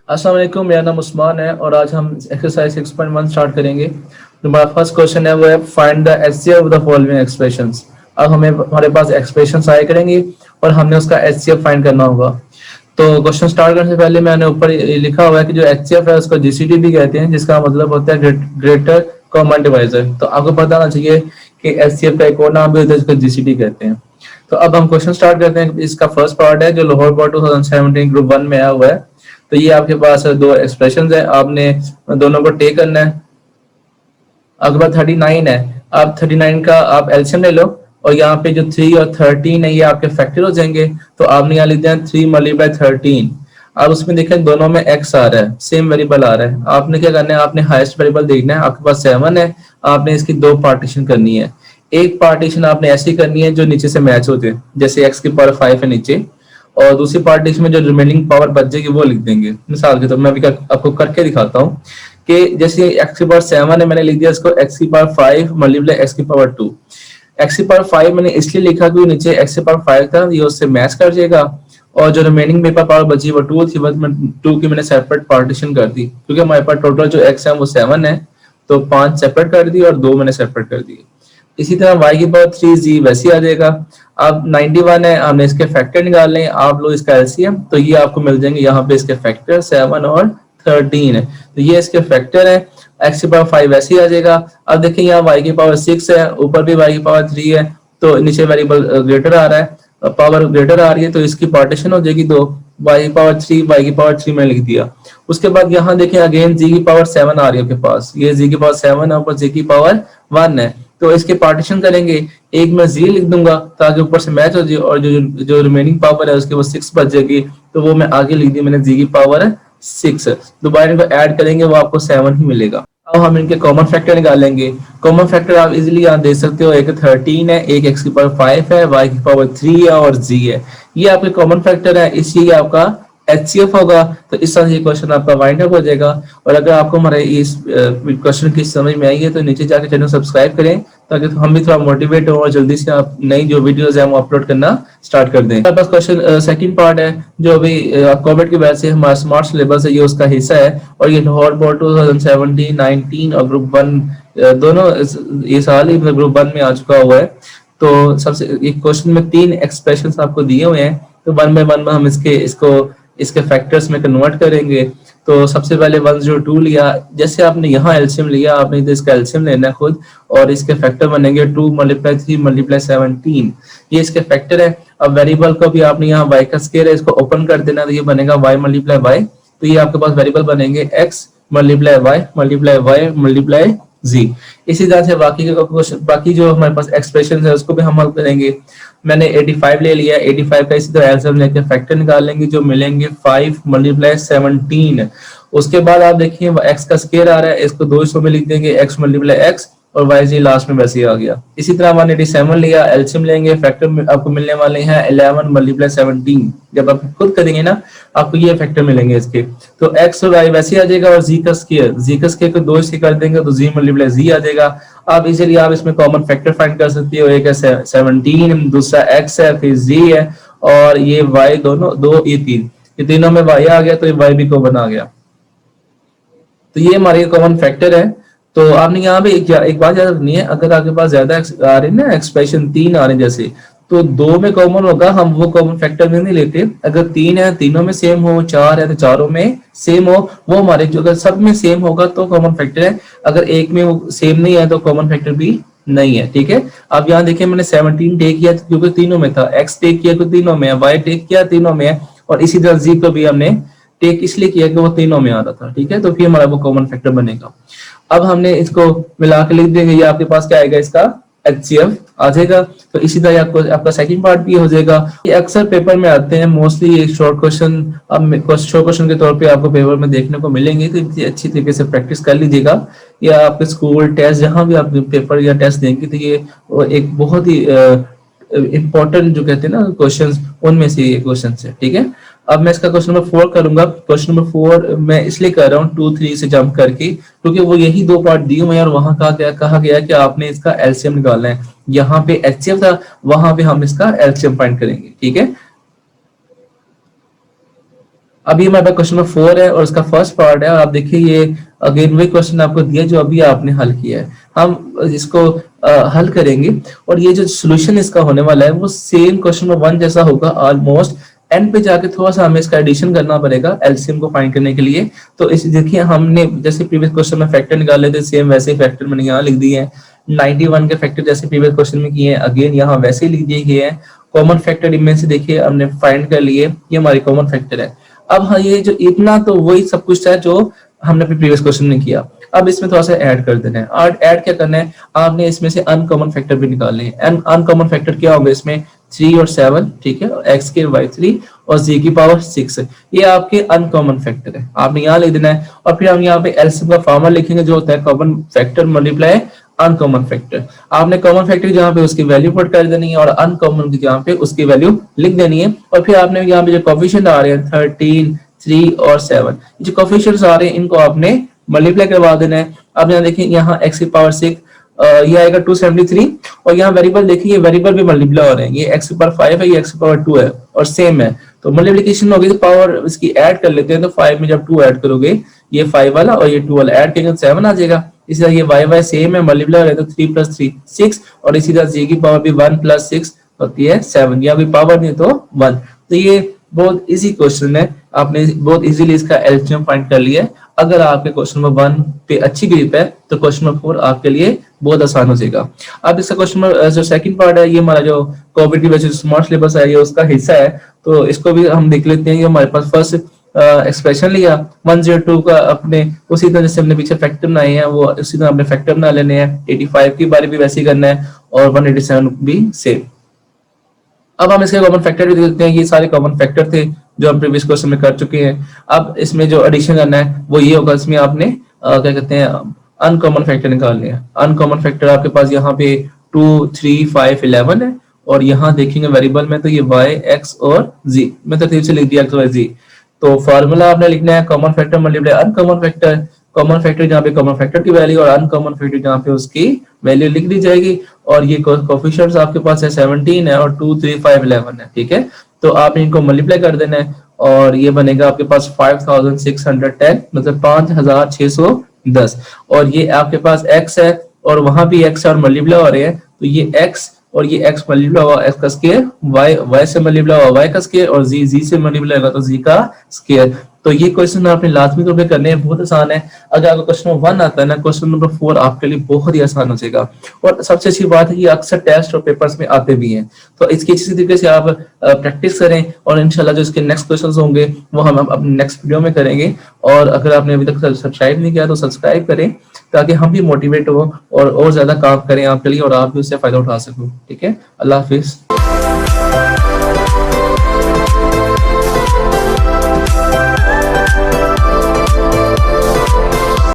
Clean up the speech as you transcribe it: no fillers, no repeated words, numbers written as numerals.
अस्सलाम वालेकुम, मेरा नाम उस्मान है और आज हम एक्सरसाइज 6.1 स्टार्ट करेंगे। तो हमारा फर्स्ट क्वेश्चन है वो है find the HCF of the following expressions. अब हमारे पास एक्सप्रेशंस आए करेंगे और हमने उसका एचसीएफ फाइंड करना होगा। तो क्वेश्चन स्टार्ट करने से पहले मैंने ऊपर लिखा हुआ है कि जो एचसीएफ है उसको जीसीडी भी कहते हैं, जिसका मतलब होता है ग्रेटर कॉमन डिवाइजर। तो आपको पता होना चाहिए कि एचसीएफ का एक और नाम भी होता है जिसको जीसीडी कहते हैं। तो अब हम क्वेश्चन स्टार्ट करते हैं। इसका फर्स्ट पार्ट है जो लाहौर बोर्ड 2017 ग्रुप 1 में आया हुआ है। तो ये आपके पास दो एक्सप्रेशंस है, आपने दोनों को टेक करना है। आपके पास 39 है, आप 39 का आप एलसीएम ले लो और यहाँ पे जो 3 और 13 है ये आपके फैक्टर हो जाएंगे। तो आपने यहाँ लिख दिया 3 मल्टीप्लाई 13। अब उसमें देखें दोनों में एक्स आ रहा है, सेम वेरिएबल आ रहा है। आपने क्या करना है, आपने हाईएस्ट वेरिएबल देखना है। आपके पास 7 है, आपने इसकी दो पार्टीशन करनी है। एक पार्टीशन आपने ऐसी करनी है जो नीचे से मैच होते हैं, जैसे एक्स की पावर 5 है नीचे, और दूसरी पार्टीशन में जो रिमेनिंग पावर बच जाएगी वो लिख देंगे। मिसाल के तो मैं अभी आपको करके दिखाता हूँ कि जैसे एक्स की पावर 7 है, मैंने लिख दिया इसको एक्स की पावर 5 मल्टीप्लाई एक्स की पावर 2। एक्स की पावर 5 मैंने इसलिए लिखा क्योंकि नीचे एक्स की पावर 5 था, ये उससे मैच कर जाएगा। और जो रिमेनिंग मेरे पास पावर बची वो 2 थी, बस मैं 2 की मैंने सेपरेट पार्टीशन कर दी, क्योंकि हमारे पास टोटल जो एक्स है वो 7 है। तो 5 सेपरेट कर दी और 2 मैंने सेपरेट कर दिए। इसी तरह y की पावर 3z वैसे आ जाएगा। अब 91 है, हमने इसके फैक्टर निकालने हैं। आप लोग इसका एलसीएम, तो ये आपको मिल जाएंगे। यहाँ पे इसके फैक्टर 7 और 13 है, तो ये इसके फैक्टर है। x की पावर 5 वैसे ही आ जाएगा। अब देखिए यहाँ y की पावर 6 है, ऊपर भी y की पावर 3 है, तो नीचे वेरिएबल ग्रेटर आ रहा है, पावर ग्रेटर आ रही है, तो इसकी पार्टीशन हो जाएगी दो। y की पावर 3 y की पावर 3 मैंने लिख दिया। उसके बाद यहाँ देखें अगेन z की पावर 7 आ रही है आपके पास, ये z की पावर 7 है, ऊपर z की पावर 1 है। तो इसके पार्टीशन करेंगे, एक मैं जी लिख दूंगा ताकि ऊपर से मैच हो जाए, और जो जो रिमेनिंग पावर है उसके वो 6 बच जाएगी, तो वो मैं आगे लिख दी मैंने जी की पावर 6। दोबारा इनको ऐड करेंगे वो आपको 7 ही मिलेगा। अब हम इनके कॉमन फैक्टर निकालेंगे। कॉमन फैक्टर आप इजीली यहाँ देख सकते हो, एक 13 है, एक एक्स की पावर 5 है, वाई की पावर 3 है और जी है। ये आपके कॉमन फैक्टर है, इसी आपका एचसीएफ होगा। तो इस तरह से क्वेश्चन आपका वाइंड अप हो जाएगा। और अगर आपको हमारे इस क्वेश्चन की समझ में आई है तो नीचे जाकर चैनल सब्सक्राइब करें, ताकि हम भी थोड़ा मोटिवेट हो और जल्दी से आप नई जो वीडियोस है वो अपलोड करना स्टार्ट कर दें। हमारे पास क्वेश्चन सेकंड पार्ट है जो अभी कोविड की वजह से हमारा स्मार्ट सिलेबस है, ये उसका हिस्सा है। और ये लाहौर बोर्ड 2017, 19 और ग्रुप 1 दोनों ये साल ही ग्रुप 1 में आ चुका हुआ है। तो सबसे एक क्वेश्चन में 3 एक्सप्रेशन आपको दिए हुए हैं, तो 1 बाय 1 में हम इसके फैक्टर्स में कन्वर्ट करेंगे। तो सबसे पहले 102 लिया, जैसे आपने यहाँ एलसीएम लिया, आपने तो इसका एलसीएम लेना है खुद, और इसके फैक्टर बनेंगे 2 मल्टीप्लाई 3 मल्टीप्लाई 17, ये इसके फैक्टर है। अब वेरिएबल को भी आपने यहाँ y का स्केयर है, इसको ओपन कर देना, तो ये बनेगा y मल्टीप्लाई y। तो ये आपके पास वेरिएबल बनेंगे x multiply y multiply z। इसी तरह से बाकी जो हमारे पास एक्सप्रेशन है उसको भी हम हल करेंगे। मैंने 85 ले लिया, 85 का इसी तरह एलसीएम लेके फैक्टर निकाल लेंगे, जो मिलेंगे 5 मल्टीप्लाई 17। उसके बाद आप देखिए x का स्केयर आ रहा है, इसको 200 में लिख देंगे, x मल्टीप्लाई x, और वाई जी लास्ट में वैसे ही आ गया। इसी तरह 187 लिया, एलसीएम लेंगे, फैक्टर आपको मिलने वाले हैं 11 मल्टीप्लाई 17। जब आप खुद करेंगे ना आपको ये फैक्टर मिलेंगे इसके, तो एक्स और वाई वैसे ही आ जाएगा। और जी का स्केयर को 2 से कर देंगे तो जी मल्टीप्लाई जी आ जाएगा। आप इजीली आप इसमें कॉमन फैक्टर फाइंड कर सकते हो, एक है 17, दूसरा एक्स है, फिर जी है, और ये वाई दोनों दो, ये तीनों में वाई आ गया, तो ये वाई भी कॉमन आ गया। तो ये हमारे कॉमन फैक्टर है। तो आपने यहाँ पे एक बात याद रखनी है, अगर आपके पास ज्यादा आ रहे ना एक्सप्रेशन 3 आ रहे जैसे, तो 2 में कॉमन होगा, हम वो कॉमन फैक्टर में नहीं लेते। अगर 3 है तीनों में सेम हो, 4 है तो चारों में सेम हो, वो हमारे जो अगर सब में सेम होगा तो कॉमन फैक्टर है। अगर एक में वो सेम नहीं है तो कॉमन फैक्टर भी नहीं है। ठीक है, अब यहाँ देखिए मैंने 17 टेक किया क्योंकि तीनों में था, एक्स टेक किया क्योंकि तीनों में है, वाई टेक किया तीनों में है, और इसी तरह जी को भी हमने टेक इसलिए किया कि वो तीनों में आ रहा था। ठीक है, तो फिर हमारा वो कॉमन फैक्टर बनेगा। अब हमने इसको मिला के लिख देंगे, ये आपके पास क्या आएगा, इसका एचसीएफ आ जाएगा। तो इसी तरह आपका सेकंड पार्ट भी हो जाएगा। ये अक्सर पेपर में आते हैं मोस्टली, ये शॉर्ट क्वेश्चन। अब शॉर्ट क्वेश्चन के तौर पे आपको पेपर में देखने को मिलेंगे, तो अच्छी तरीके से प्रैक्टिस कर लीजिएगा। या आपके स्कूल टेस्ट जहां भी आप पेपर या टेस्ट देंगे, तो ये एक बहुत ही इंपॉर्टेंट जो कहते हैं ना क्वेश्चंस, उनमें से ये क्वेश्चन है। ठीक है, अब मैं इसका क्वेश्चन नंबर 4 करूंगा। क्वेश्चन नंबर 4 मैं इसलिए कर रहा हूँ 2, 3 से जंप करके, क्योंकि वो यही 2 पार्ट दिए हुए हैं, और वहां कहा गया कि आपने इसका एलसीएम निकालना है। यहाँ पे एचसीएफ था, वहां पे हम इसका एलसीएम फाइंड करेंगे। ठीक है, अभी हमारे पास क्वेश्चन नंबर 4 है और उसका फर्स्ट पार्ट है, और आप देखिए ये अगेन वही क्वेश्चन आपको दिया जो अभी आपने हल किया है। हम इसको हल करेंगे और ये जो सोल्यूशन इसका होने वाला है वो सेम क्वेश्चन नंबर 1 जैसा होगा ऑलमोस्ट। एंड पे जाके थोड़ा सा हमें इसका एडिशन करना पड़ेगा एलसीएम को फाइंड करने के लिए। तो इस देखिए हमने जैसे प्रीवियस क्वेश्चन में फैक्टर निकाले थे सेम वैसे ही फैक्टर मैंने यहाँ लिख दिए हैं। 91 के फैक्टर जैसे प्रीवियस क्वेश्चन में किए हैं अगेन यहाँ वैसे ही लिख दिए गए हैं। कॉमन फैक्टर इनमें से देखिए हमने फाइंड कर लिए, ये हमारी कॉमन फैक्टर है। अब हाँ ये जो इतना तो वही सब कुछ है जो हमने प्रीवियस क्वेश्चन में किया। अब इसमें थोड़ा सा ऐड कर देना है। और ऐड क्या करना है, आपने इसमें से अनकॉमन फैक्टर भी निकालने हैं। अनकॉमन फैक्टर क्या होगा इसमें 3 और 7, ठीक है, एक्स के वाई 3 और जी की पावर 6, ये आपके अनकॉमन फैक्टर है, आपने यहाँ लिख देना है। और फिर हम यहाँ पे एलसीएम का फॉर्मूला लिखेंगे जो होता है common factor multiply uncommon factor. आपने कॉमन फैक्टर जहाँ पे उसकी वैल्यू पुट कर देनी है और अनकॉमन की जहाँ पे उसकी वैल्यू लिख देनी है। और फिर आपने यहाँ पे जो कोफिशिएंट आ रहे हैं 13, 3 और 7, जो कोफिशिएंट्स आ रहे हैं इनको आपने मल्टीप्लाई करवा देना है। अब यहाँ देखिए यहाँ x की पावर 6 ये आएगा 273 और यहाँ वेरिएबल देखिए ये वेरिएबल भी मल्टीप्लाई हो रहे हैं, ये x की पावर 5 है, ये x की पावर 2 है और सेम है। तो मल्टीप्लिकेशन होगी तो पावर इसकी ऐड कर लेते हैं। तो 5 में जब 2 ऐड करोगे ये 5 वाला और ये 2 वाला ऐड करेंगे तो 7 आ जाएगा। इसी तरह ये y सेम है, मल्टीप्लाई हो रहा है तो 3 + 3 6 और इसी तरह z की पावर भी 1 + 6 होती है 7, या कोई पावर नहीं तो 1। तो ये बहुत इजी क्वेश्चन है, आपने बहुत इजीली इसका एलसीएम फाइंड कर लिया है। अगर आपके क्वेश्चन नंबर 1 पे अच्छी ग्रिप है तो क्वेश्चन नंबर 4 आपके लिए बहुत आसान हो जाएगा। अब इसका क्वेश्चन नंबर जो सेकंड पार्ट है ये हमारा जो कॉम्पिटिटिव बेस्ड स्मार्ट सिलेबस है ये उसका हिस्सा है। तो इसको भी हम देख लेते हैं। ये हमारे पास फर्स्ट एक्सप्रेशन लिया 102 का, अपने उसी तरह जैसे हमने पीछे फैक्टर बनाए हैं वो उसी तरह अपने फैक्टर बना लेने हैं। 85 की बारे भी वैसे ही करना है और 187 भी सेम। अब हम इसके कॉमन फैक्टर भी देखते हैं। ये सारे कॉमन फैक्टर थे जो हम प्रीवियस क्वेश्चन में कर चुके हैं। अब इसमें जो एडिशन करना है वो ये होगा, इसमें आपने क्या कहते हैं अनकॉमन फैक्टर निकालने हैं। अनकॉमन फैक्टर आपके पास यहाँ पे 2, 3, 5, 11 है और यहाँ देखेंगे वेरिएबल में तो ये y, x और z, मैं तरतीब से लिख दिया x, y, z। तो फॉर्मूला आपने लिखना है common factor multiply uncommon factor. Common factor जहाँ पे कॉमन फैक्टर की वैल्यू और अनकॉमन फैक्टर जहाँ पे उसकी वैल्यू लिख दी जाएगी। और ये कोफिशिएंट्स आपके पास है 17 है और 2, 3, 5, 11 है, ठीक है। तो आपने इनको मल्टीप्लाई कर देना है और ये बनेगा आपके पास 5610, मतलब 5610। और ये आपके पास x है और वहां भी x और मल्टीप्लाई हो रहे हैं तो ये x और ये x मल्टीप्लाई हुआ x का स्क्वायर, y से मल्टीप्लाई हुआ y का स्क्वायर और z से मल्टीप्लाई होगा तो z का स्क्वायर। तो ये क्वेश्चन आपने लाजमी तौर पे करने हैं, बहुत आसान है। अगर आपको क्वेश्चन नंबर 1 आता है ना, क्वेश्चन नंबर 4 आपके लिए बहुत ही आसान हो जाएगा। और सबसे अच्छी बात है ये अक्सर टेस्ट और पेपर्स में आते भी हैं। तो इसकी अच्छी तरीके से आप प्रैक्टिस करें और इंशाल्लाह जो इसके नेक्स्ट क्वेश्चंस होंगे वो हम अपने नेक्स्ट वीडियो में करेंगे। और अगर आपने अभी तक सब्सक्राइब नहीं किया तो सब्सक्राइब करें ताकि हम भी मोटिवेट हो और ज्यादा काम करें आपके लिए और आप भी उससे फायदा उठा सको। ठीक है, अल्लाह हाफिज।